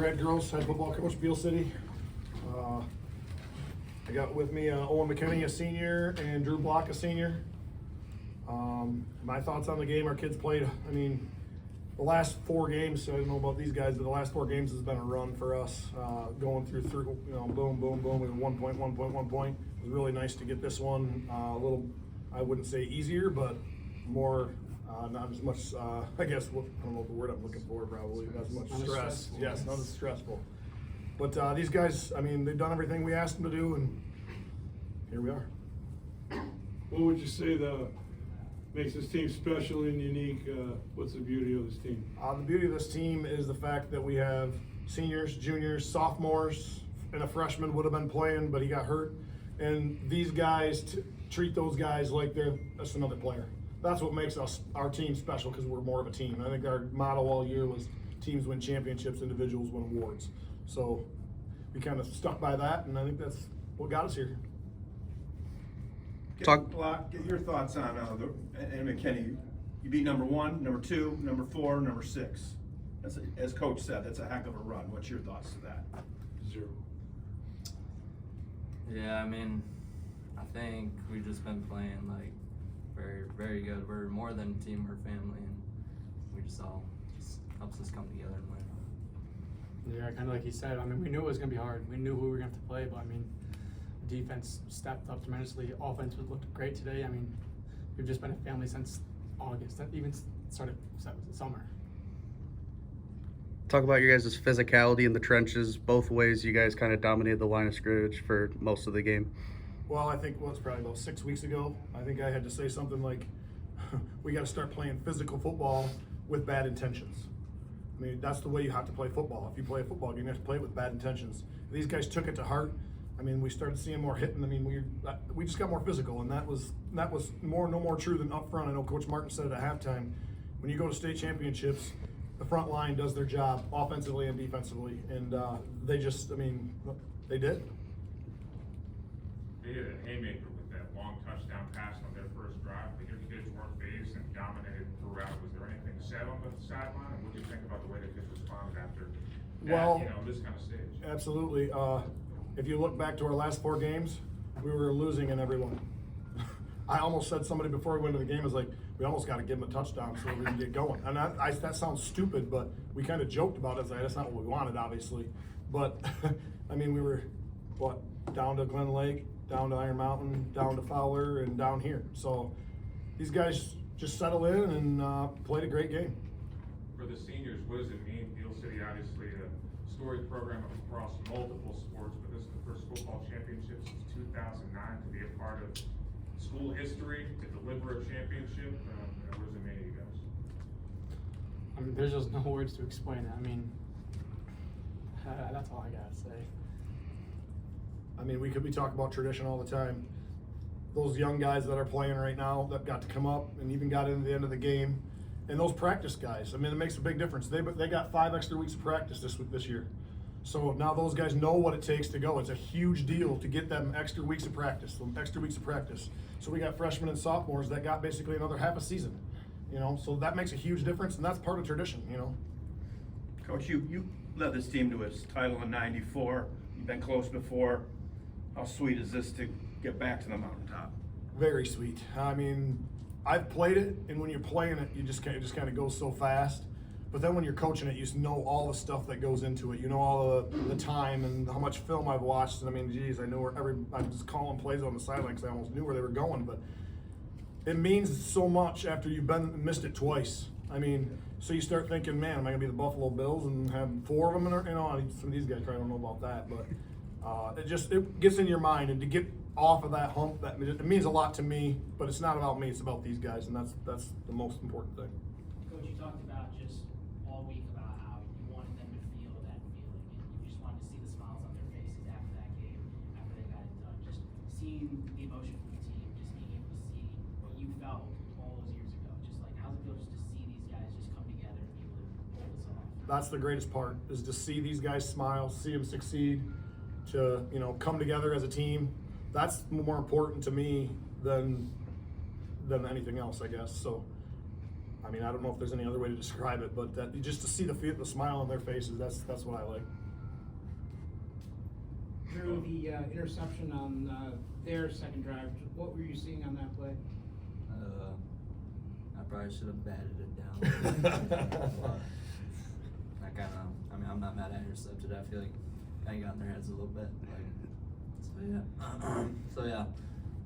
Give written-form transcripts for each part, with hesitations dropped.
Head girls, head football coach, Beal City. I got with me Owen McKenny, a senior, and Drew Block, a senior. My thoughts on the game, our kids played, the last 4 games, I don't know about these guys, but the last 4 games has been a run for us. Going through, boom, boom, boom, with 1 point. It was really nice to get this one a little, I wouldn't say easier, but more, not as much, I guess, I don't know the word I'm looking for, probably, not as much stress. Yes, not as stressful. But these guys, they've done everything we asked them to do, and here we are. What would you say makes this team special and unique? What's the beauty of this team? The beauty of this team is the fact that we have seniors, juniors, sophomores, and a freshman would have been playing, but he got hurt. And these guys treat those guys like they're just another player. That's what makes our team special, because we're more of a team. I think our motto all year was teams win championships, individuals win awards. So we kind of stuck by that, and I think that's what got us here. Block, get your thoughts on and McKenny. You beat number 1, number 2, number 4, number 6. As Coach said, that's a heck of a run. What's your thoughts to that? 0. Yeah, I think we've just been playing like very, very good. We're more than a team, we're family, and we just helps us come together and win. Yeah, kind of like he said. We knew it was going to be hard. We knew who we were going to have to play, but defense stepped up tremendously. Offense looked great today. We've just been a family since August, even started summer. Talk about your guys' physicality in the trenches. Both ways, you guys kind of dominated the line of scrimmage for most of the game. Well, I think it's probably about 6 weeks ago. I think I had to say something like, we got to start playing physical football with bad intentions. That's the way you have to play football. If you play a football game, you have to play it with bad intentions. These guys took it to heart. We started seeing more hitting. We just got more physical, and that was no more true than up front. I know Coach Martin said it at halftime. When you go to state championships, the front line does their job offensively and defensively, and they just, they did. They hit a haymaker with that long touchdown pass on their first drive, but your kids weren't phased and dominated throughout. Was there anything said on the sideline, and what do you think about the way the kids responded after that, this kind of stage? Absolutely. If you look back to our last 4 games, we were losing in every one. I almost said, somebody before we went into the game was like, we almost got to give them a touchdown so we can get going. And that sounds stupid, but we kind of joked about it. That's not what we wanted, obviously. But we were down to Glen Lake, down to Iron Mountain, down to Fowler, and down here. So these guys just settled in and played a great game. For the seniors, what does it mean? Beal City, obviously a storied program across multiple sports, but this is the first football championship since 2009 to be a part of school history, to deliver a championship. What does it mean to you guys? There's just no words to explain it. That's all I gotta say. We talk about tradition all the time. Those young guys that are playing right now that got to come up and even got into the end of the game, and those practice guys, it makes a big difference. They got 5 extra weeks of practice this year. So now those guys know what it takes to go. It's a huge deal to get them extra weeks of practice. So we got freshmen and sophomores that got basically another half a season. So that makes a huge difference, and that's part of tradition. Coach, you led this team to its title in '94. You've been close before. How sweet is this to get back to the mountaintop? Very sweet. I've played it, and when you're playing it, it just kind of goes so fast. But then when you're coaching it, you know all the stuff that goes into it. You know all the time and how much film I've watched. And geez, I know I'm just calling plays on the sideline because I almost knew where they were going. But it means so much after you've missed it twice. So you start thinking, man, am I gonna be the Buffalo Bills and have 4 of them? Some of these guys probably don't know about that, but it gets in your mind, and to get off of that hump, it means a lot to me. But it's not about me; it's about these guys, and that's the most important thing. Coach, you talked about just all week about how you wanted them to feel that feeling, and you just wanted to see the smiles on their faces after that game, after they got it done. Just seeing the emotion from the team, just being able to see what you felt all those years ago. Just like, how's it feel just to see these guys just come together and be able to pull this off? That's the greatest part, is to see these guys smile, see them succeed, to come together as a team. That's more important to me than anything else, I guess. So I mean, I don't know if there's any other way to describe it, but that, just to see the smile on their faces, that's what I like. Drew, the interception on their second drive, what were you seeing on that play? I probably should have batted it down. I'm not mad at intercepted. I feel like I got in their heads a little bit. So yeah.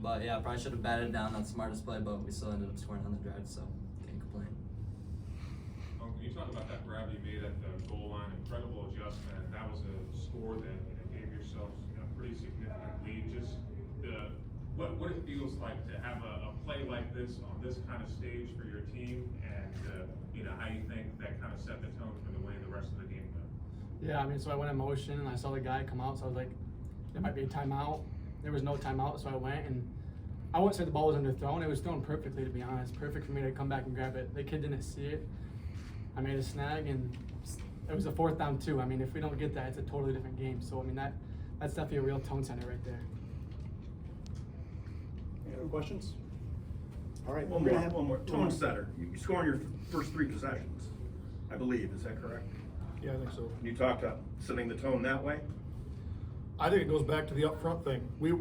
But yeah, I probably should have batted it down. Not the smartest play, but we still ended up scoring on the drive, so can't complain. Can you talk about that grab you made at the goal line? Incredible adjustment. That was a score that gave yourselves a pretty significant lead. Just what it feels like to have a play like this on this kind of stage for your team, and how you think that kind of set the tone for the way the rest of the game went. Yeah, I mean, so I went in motion and I saw the guy come out, so I was like, there might be a timeout. There was no timeout, so I went, and I wouldn't say the ball was underthrown. It was thrown perfectly, to be honest. Perfect for me to come back and grab it. The kid didn't see it. I made a snag, and it was a 4th down too. I mean, if we don't get that, it's a totally different game. So, I mean, that's definitely a real tone setter right there. Any other questions? All right. One more. Tone setter. You score on your first 3 possessions, I believe. Is that correct? Yeah, I think so. You talked about setting the tone that way. I think it goes back to the upfront thing. We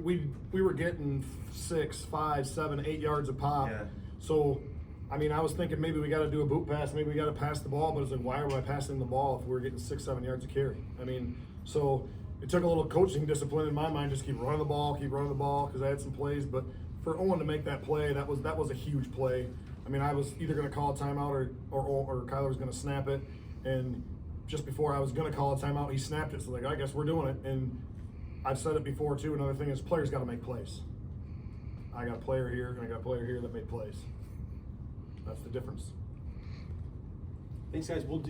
were getting 6, 5, 7, 8 yards a pop. Yeah. So, I mean, I was thinking maybe we got to do a boot pass, maybe we got to pass the ball, but it's like, why are we passing the ball if we're getting 6, 7 yards a carry? I mean, so it took a little coaching discipline in my mind, just keep running the ball, because I had some plays. But for Owen to make that play, that was a huge play. I mean, I was either going to call a timeout or Kyler was going to snap it, and just before I was going to call a timeout, he snapped it. So like, I guess we're doing it. And I've said it before too. Another thing is players got to make plays. I got a player here and I got a player here that made plays. That's the difference. Thanks, guys. We'll do